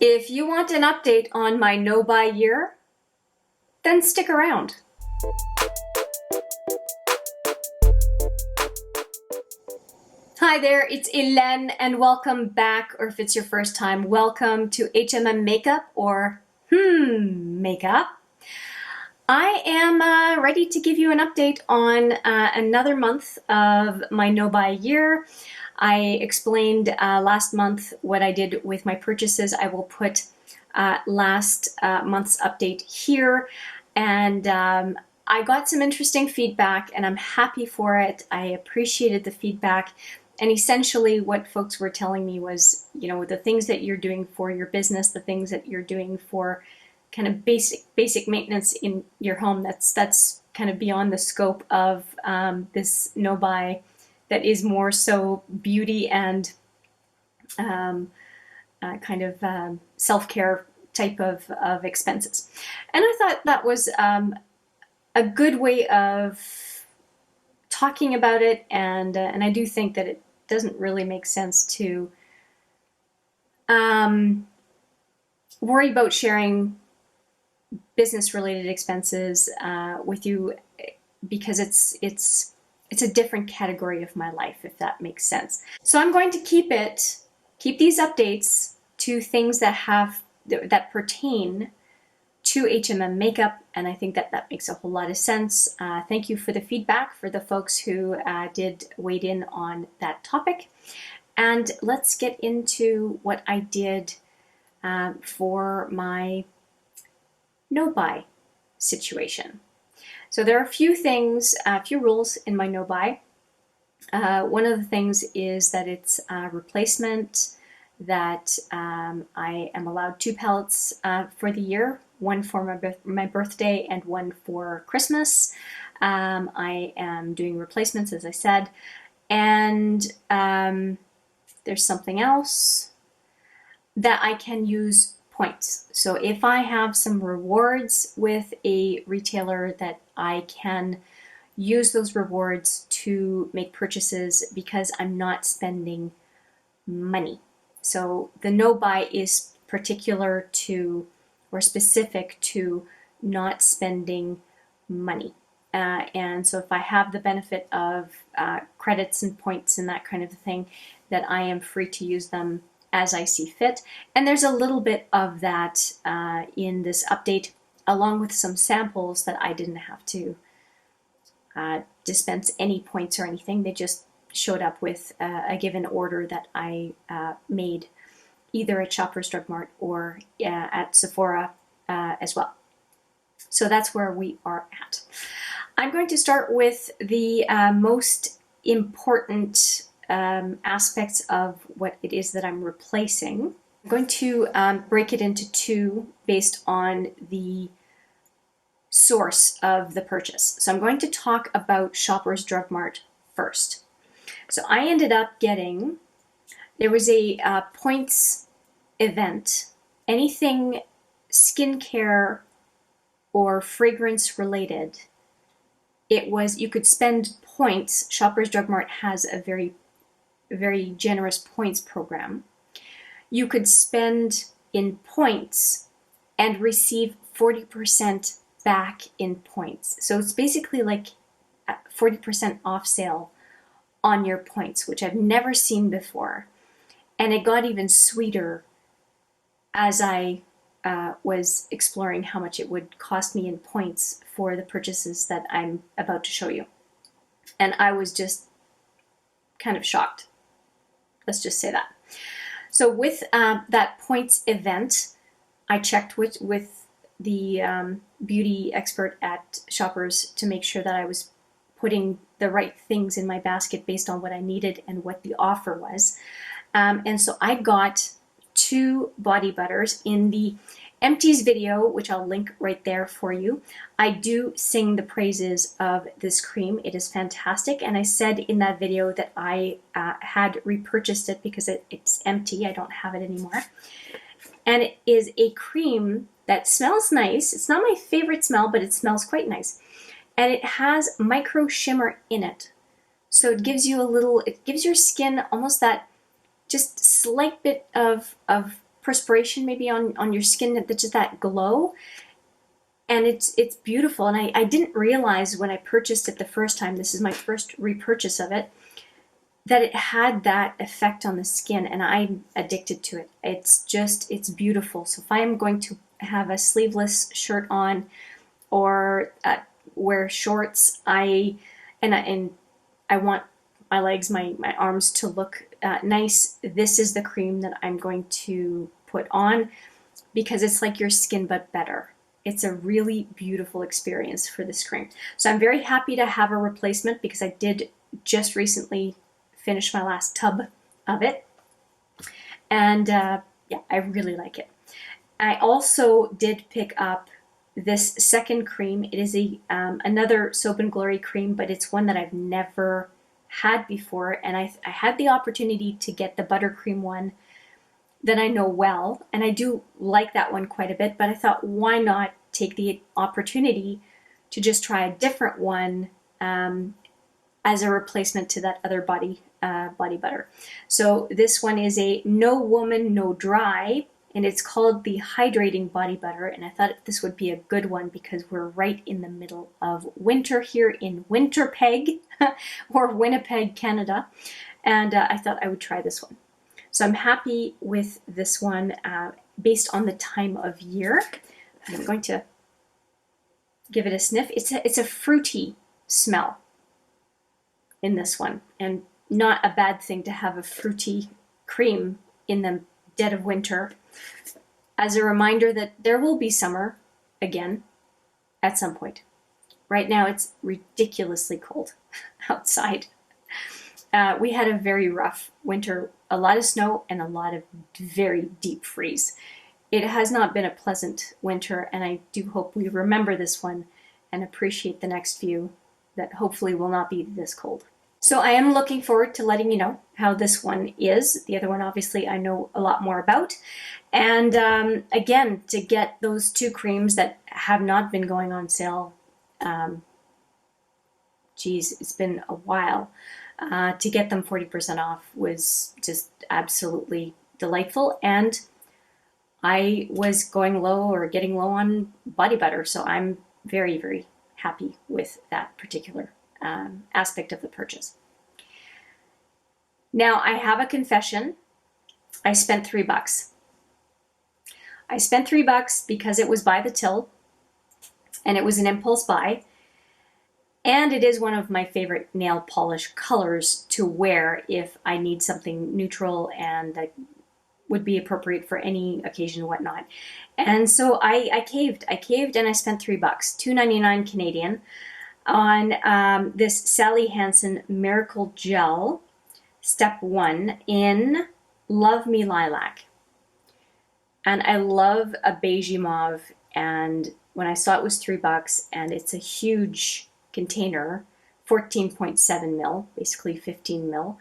If you want an update on my no-buy year, then stick around. Hi there, it's Hélène and welcome back, or if it's your first time, welcome to HMM Makeup or Makeup. I am ready to give you an update on another month of my no-buy year. I explained last month what I did with my purchases. I will put last month's update here, and I got some interesting feedback and I'm happy for it. I appreciated the feedback, and essentially what folks were telling me was, you know, the things that you're doing for your business, the things that you're doing for kind of basic maintenance in your home, that's kind of beyond the scope of this no-buy that is more so beauty and kind of self-care type of expenses. And I thought that was a good way of talking about it, and I do think that it doesn't really make sense to worry about sharing business-related expenses with you, because it's a different category of my life, if that makes sense. So I'm going to keep these updates to things that pertain to HMM Makeup, and I think that makes a whole lot of sense. Thank you for the feedback for the folks who did weigh in on that topic. And let's get into what I did for my no-buy situation. So there are a few things, a few rules in my no-buy. One of the things is that it's a replacement, that I am allowed 2 palettes for the year, one for my birthday and one for Christmas. I am doing replacements, as I said, and there's something else, that I can use points. So if I have some rewards with a retailer, that I can use those rewards to make purchases because I'm not spending money. So the no-buy is particular to, or specific to, not spending money. And so if I have the benefit of credits and points and that kind of thing, that I am free to use them as I see fit. And there's a little bit of that in this update, along with some samples that I didn't have to dispense any points or anything. They just showed up with a given order that I made either at Shoppers Drug Mart or at Sephora as well. So that's where we are at. I'm going to start with the most important aspects of what it is that I'm replacing. I'm going to break it into 2 based on the source of the purchase. So I'm going to talk about Shoppers Drug Mart first. So I ended up getting, there was a points event. Anything skincare or fragrance related, it was, you could spend points. Shoppers Drug Mart has a very generous points program. You could spend in points and receive 40% back in points. So it's basically like 40% off sale on your points, which I've never seen before. And it got even sweeter as I was exploring how much it would cost me in points for the purchases that I'm about to show you. And I was just kind of shocked. Let's just say that. So with that points event, I checked with the beauty expert at Shoppers to make sure that I was putting the right things in my basket based on what I needed and what the offer was. And so I got 2 body butters. In the Empties video, which I'll link right there for you, I do sing the praises of this cream. It is fantastic, and I said in that video that I had repurchased it because it's empty. I don't have it anymore. And it is a cream that smells nice. It's not my favorite smell, but it smells quite nice. And it has micro shimmer in it. So it gives you a little, it gives your skin almost that just slight bit of perspiration maybe on your skin, that's just that glow. And it's beautiful. And I didn't realize when I purchased it the first time, this is my first repurchase of it, that it had that effect on the skin, and I'm addicted to it. It's beautiful. So if I'm going to have a sleeveless shirt on or wear shorts, I want my legs, my arms to look nice, this is the cream that I'm going to put on, because it's like your skin but better. It's a really beautiful experience for this cream. So I'm very happy to have a replacement, because I did just recently finish my last tub of it. And yeah, I really like it. I also did pick up this second cream. It is another Soap and Glory cream, but it's one that I've never had before. And I had the opportunity to get the buttercream one that I know well, and I do like that one quite a bit, but I thought, why not take the opportunity to just try a different one as a replacement to that other body butter. So this one is a No Woman No Dry, and it's called the Hydrating Body Butter, and I thought this would be a good one because we're right in the middle of winter here in Winterpeg or Winnipeg, Canada, and I thought I would try this one. So I'm happy with this one based on the time of year. I'm going to give it a sniff. It's a fruity smell in this one, and not a bad thing to have a fruity cream in the dead of winter. As a reminder that there will be summer again at some point. Right now it's ridiculously cold outside. We had a very rough winter, a lot of snow and a lot of very deep freeze. It has not been a pleasant winter, and I do hope we remember this one and appreciate the next few that hopefully will not be this cold. So I am looking forward to letting you know how this one is. The other one, obviously, I know a lot more about. And again, to get those two creams that have not been going on sale, it's been a while. To get them 40% off was just absolutely delightful. And I was going low or getting low on body butter, so I'm very, very happy with that particular aspect of the purchase. Now I have a confession. I spent $3. I spent $3 because it was by the till and it was an impulse buy. And it is one of my favorite nail polish colors to wear if I need something neutral and that would be appropriate for any occasion and whatnot. And so I caved. I caved and I spent $3, $2.99 Canadian, on this Sally Hansen Miracle Gel Step 1 in Love Me Lilac. And I love a beigey mauve, and when I saw it was $3 and it's a huge container, 14.7 mil, basically 15 mil,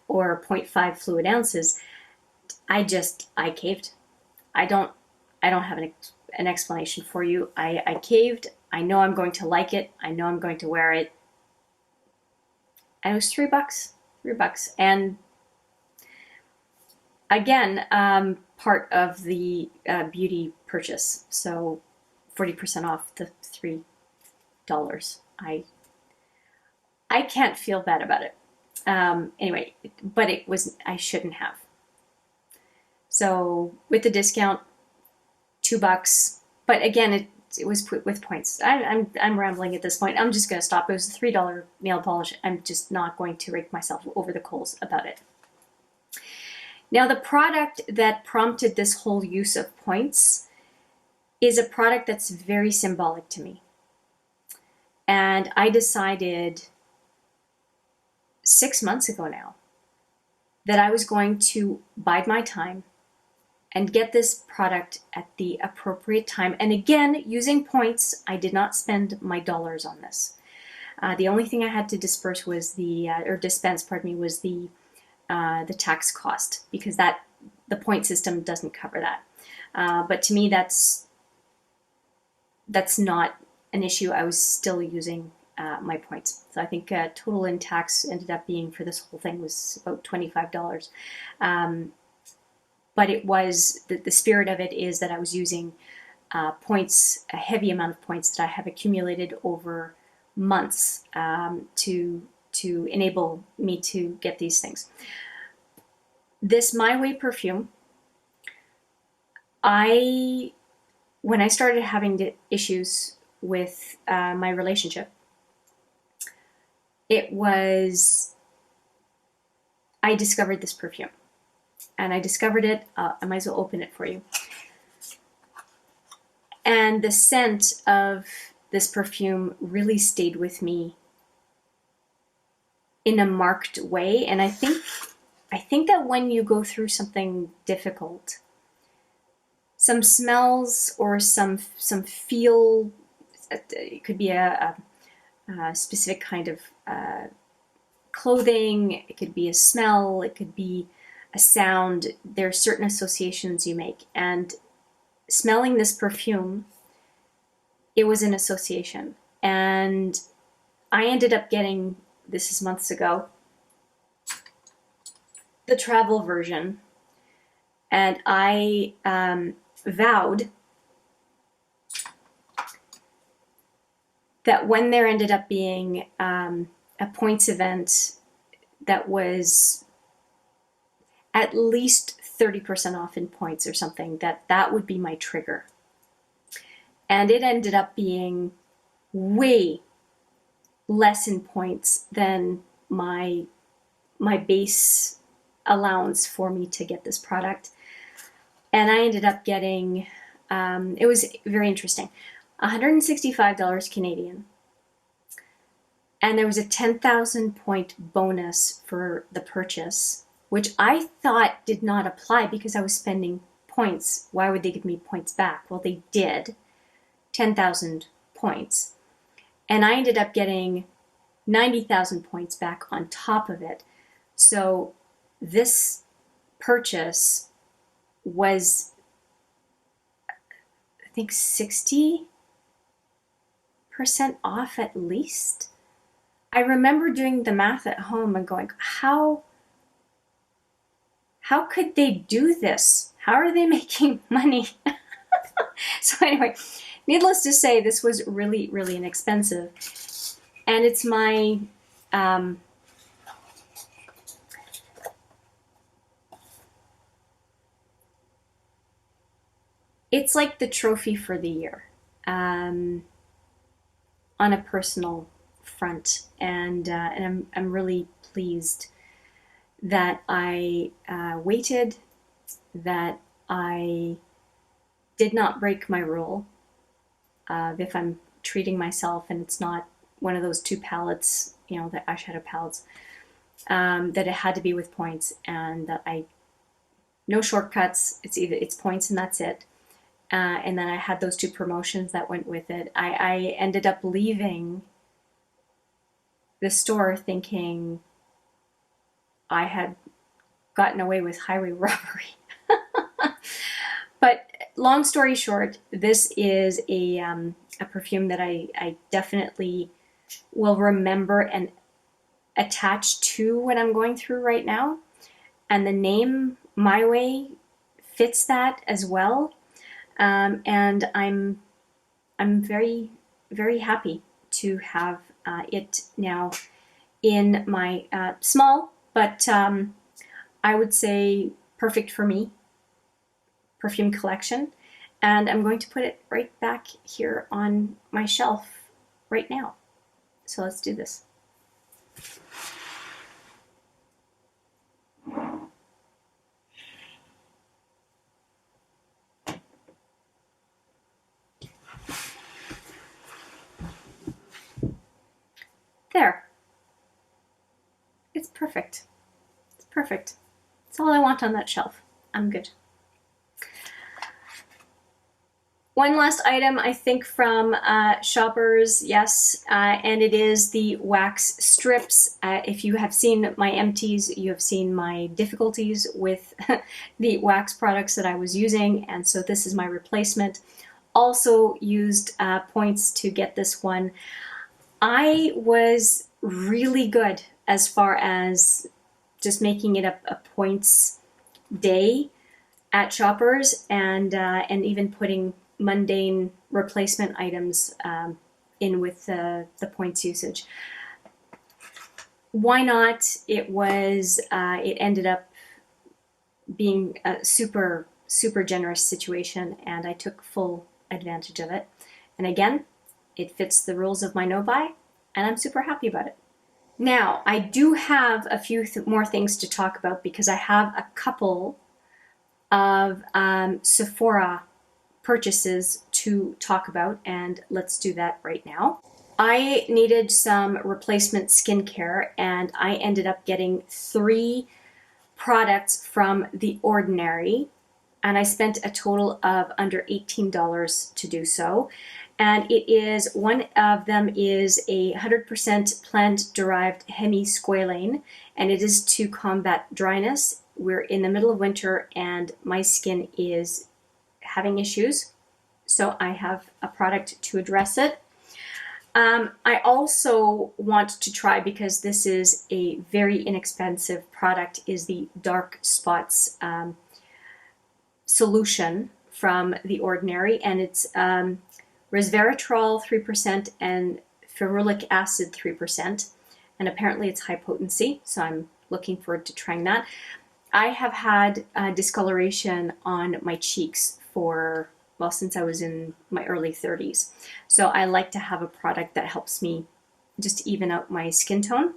or 0.5 fluid ounces, I caved. I don't have an explanation for you. I caved. I know I'm going to like it. I know I'm going to wear it. And it was $3. And again, part of the beauty purchase. So 40% off the $3. I can't feel bad about it. Anyway, but I shouldn't have. So with the discount, $2. But again, it was put with points. I'm rambling at this point. I'm just going to stop. It was a $3 nail polish. I'm just not going to rake myself over the coals about it. Now, the product that prompted this whole use of points is a product that's very symbolic to me. And I decided 6 months ago now that I was going to bide my time and get this product at the appropriate time. And again, using points, I did not spend my dollars on this. The only thing I had to dispense was the tax cost, because the point system doesn't cover that. But to me, that's not an issue. I was still using my points. So I think total in tax ended up being for this whole thing was about $25. but it was, the spirit of it is that I was using points, a heavy amount of points that I have accumulated over months to enable me to get these things. This My Way perfume, when I started having issues with my relationship, I discovered this perfume. And I discovered it, I might as well open it for you. And the scent of this perfume really stayed with me in a marked way. And I think that when you go through something difficult, some smells or some feel, it could be a specific kind of clothing, it could be a smell, it could be a sound. There are certain associations you make, and smelling this perfume, it was an association. And I ended up getting, this is months ago, the travel version, and I vowed that when there ended up being a points event that was at least 30% off in points or something, that would be my trigger. And it ended up being way less in points than my base allowance for me to get this product. And I ended up getting, it was very interesting, $165 Canadian. And there was a 10,000 point bonus for the purchase, which I thought did not apply because I was spending points. Why would they give me points back? Well, they did, 10,000 points. And I ended up getting 90,000 points back on top of it. So this purchase was, I think, 60% off at least. I remember doing the math at home and going, how could they do this? How are they making money? So anyway, needless to say, this was really, really inexpensive. And it's my, it's like the trophy for the year, on a personal front. And I'm really pleased that I waited, that I did not break my rule if I'm treating myself and it's not one of those 2 palettes, the eyeshadow palettes, that it had to be with points, and that no shortcuts, it's points and that's it. And then I had those 2 promotions that went with it. I ended up leaving the store thinking I had gotten away with highway robbery. But long story short, this is a perfume that I definitely will remember and attach to what I'm going through right now. And the name My Way fits that as well. And I'm very, very happy to have it now in my small, but I would say perfect for me perfume collection. And I'm going to put it right back here on my shelf right now. So let's do this. There. It's perfect. It's perfect. That's all I want on that shelf. I'm good. One last item, I think, from Shoppers, yes, and it is the wax strips. If you have seen my empties, you have seen my difficulties with the wax products that I was using, and so this is my replacement. Also used points to get this one. I was really good as far as just making it a points day. at Shoppers, and even putting mundane replacement items in with the points usage. Why not? It ended up being a super generous situation, and I took full advantage of it. And again, it fits the rules of my no-buy, and I'm super happy about it. Now, I do have a few more things to talk about because I have a couple of Sephora purchases to talk about, and let's do that right now. I needed some replacement skincare, and I ended up getting 3 products from The Ordinary, and I spent a total of under $18 to do so. And one of them is a 100% plant-derived Hemi-Squalane, and it is to combat dryness. We're in the middle of winter, and my skin is having issues, so I have a product to address it. I also want to try, because this is a very inexpensive product, is the Dark Spots solution from The Ordinary, and it's resveratrol 3% and ferulic acid 3%, and apparently it's high potency, so I'm looking forward to trying that. I have had discoloration on my cheeks since I was in my early 30s. So I like to have a product that helps me just even out my skin tone.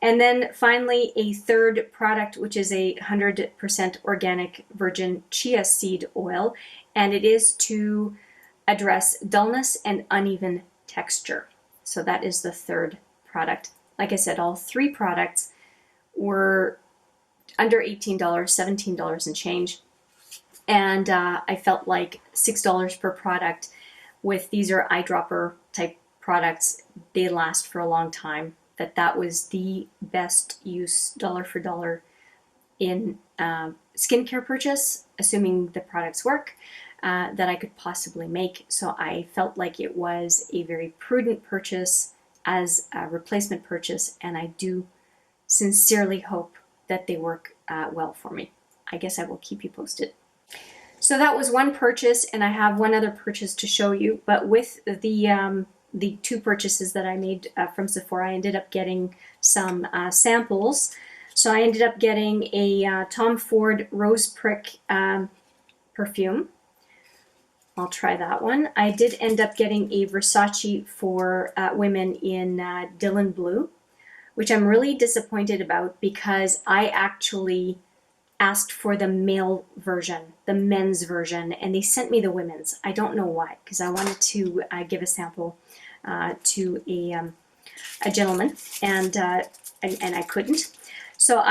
And then finally, a third product, which is a 100% organic virgin chia seed oil, and it is to address dullness and uneven texture. So that is the third product. Like I said, all 3 products were under $18, $17 and change. And I felt like $6 per product. These are eyedropper type products, they last for a long time. That was the best use dollar for dollar in skincare purchase, assuming the products work, that I could possibly make. So I felt like it was a very prudent purchase as a replacement purchase, and I do sincerely hope that they work well for me. I guess I will keep you posted. So that was one purchase, and I have one other purchase to show you. But with the 2 purchases that I made from Sephora, I ended up getting some samples. So I ended up getting a Tom Ford Rose Prick perfume. I'll try that one. I did end up getting a Versace for women in Dylan Blue, which I'm really disappointed about because I actually asked for the male version, the men's version, and they sent me the women's. I don't know why, because I wanted to give a sample to a gentleman, and I couldn't. So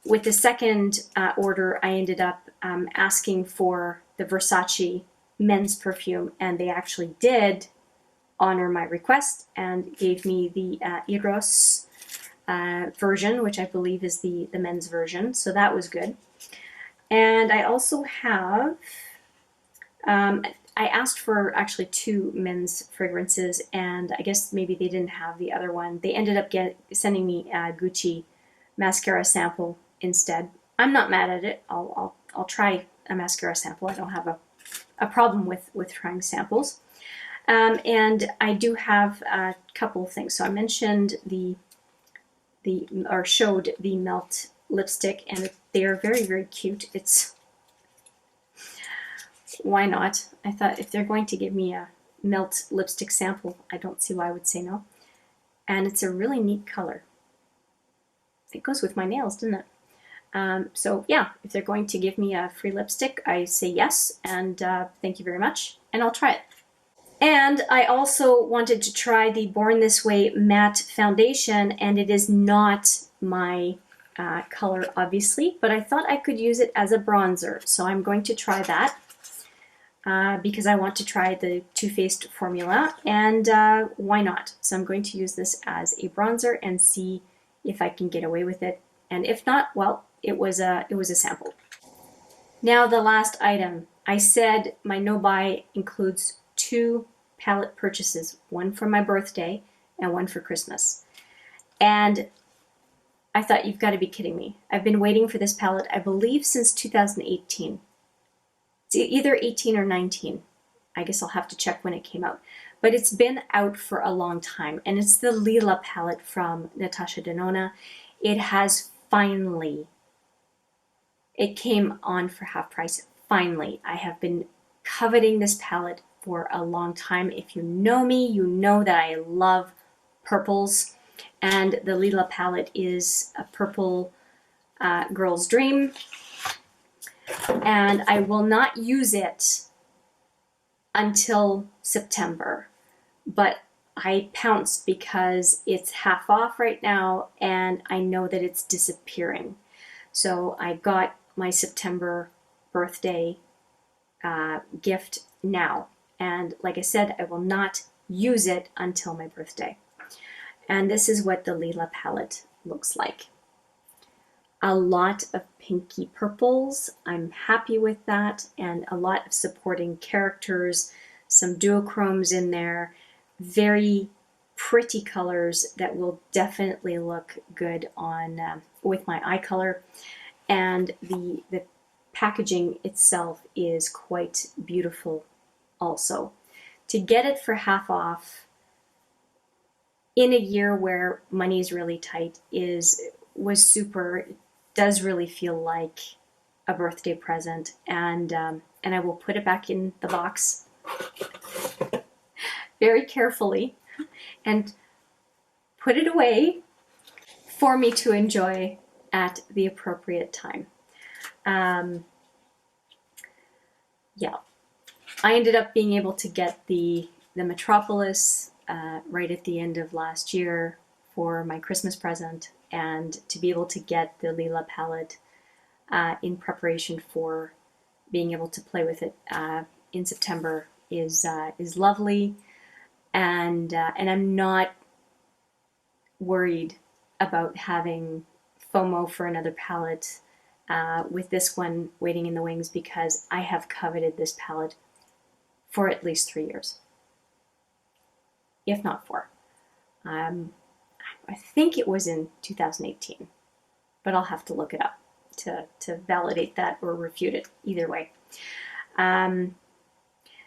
with the second order, I ended up asking for the Versace men's perfume, and they actually did honor my request and gave me the Eros version, which I believe is the men's version, so that was good. And I also have, I asked for actually 2 men's fragrances, and I guess maybe they didn't have the other one. They ended up sending me a Gucci mascara sample instead. I'm not mad at it. I'll try a mascara sample. I don't have a problem with trying samples. And I do have a couple of things. So I mentioned showed the Melt lipstick, and they are very, very cute. Why not? I thought if they're going to give me a Melt lipstick sample, I don't see why I would say no. And it's a really neat color. It goes with my nails, doesn't it? So yeah, if they're going to give me a free lipstick, I say yes, and thank you very much, and I'll try it. And I also wanted to try the Born This Way matte foundation, and it is not my color, obviously, but I thought I could use it as a bronzer, so I'm going to try that because I want to try the Too Faced formula, and why not? So I'm going to use this as a bronzer and see if I can get away with it, and if not, well, it was a sample. Now the last item. I said my no-buy includes 2 palette purchases, one for my birthday and one for Christmas. And I thought, you've got to be kidding me. I've been waiting for this palette, I believe, since 2018. It's either 18 or 19. I guess I'll have to check when it came out. But it's been out for a long time, and it's the Leela palette from Natasha Denona. It has finally, it came on for half price. Finally, I have been coveting this palette for a long time. If you know me, you know that I love purples, and the Leela palette is a purple girl's dream, and I will not use it until September, but I pounced because it's half off right now and I know that it's disappearing. So I got my September birthday gift now, and like I said, I will not use it until my birthday. And this is what the Leela palette looks like. A lot of pinky purples. I'm happy with that, and a lot of supporting characters, some duochromes in there, very pretty colors that will definitely look good on with my eye color. And the packaging itself is quite beautiful also. To get it for half off in a year where money is really tight was super. It does really feel like a birthday present, and I will put it back in the box very carefully and put it away for me to enjoy at the appropriate time. Yeah, I ended up being able to get the Metropolis right at the end of last year for my Christmas present, and to be able to get the Leela palette in preparation for being able to play with it in September is lovely, and I'm not worried about having FOMO for another palette with this one waiting in the wings, because I have coveted this palette for at least 3 years, if not 4. I think it was in 2018, but I'll have to look it up to validate that or refute it, either way.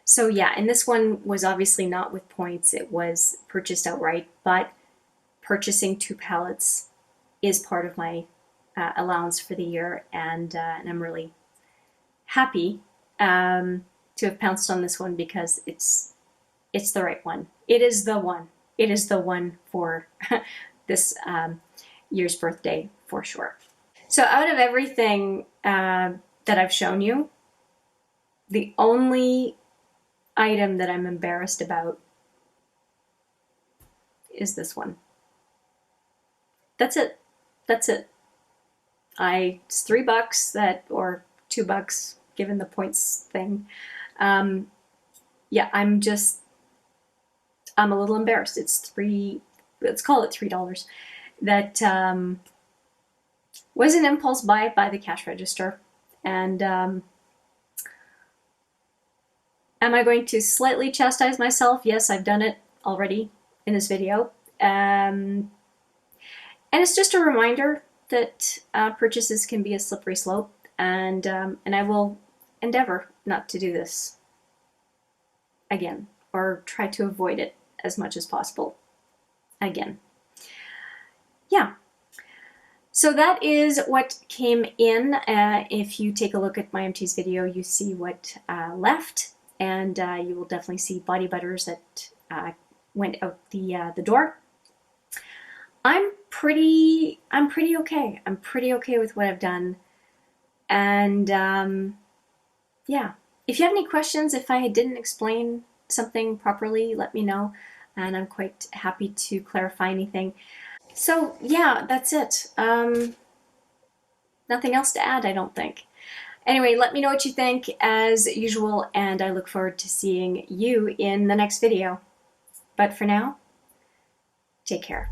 So yeah, and this one was obviously not with points, it was purchased outright, but purchasing 2 palettes is part of my allowance for the year, and I'm really happy to have pounced on this one, because it's the right one. It is the one. It is the one for this year's birthday for sure. So out of everything that I've shown you, the only item that I'm embarrassed about is this one. That's it. That's it. It's $3 or $2 given the points thing. Yeah, I'm a little embarrassed. Let's call it $3. That was an impulse buy by the cash register. And am I going to slightly chastise myself? Yes, I've done it already in this video. And it's just a reminder that purchases can be a slippery slope, and I will endeavor not to do this again, or try to avoid it as much as possible again. Yeah. So that is what came in. If you take a look at my MT's video, you see what left, and you will definitely see body butters that went out the door. I'm pretty okay. I'm pretty okay with what I've done, and yeah. If you have any questions, if I didn't explain something properly, let me know, and I'm quite happy to clarify anything. So yeah, that's it. Nothing else to add, I don't think. Anyway, let me know what you think as usual, and I look forward to seeing you in the next video. But for now, take care.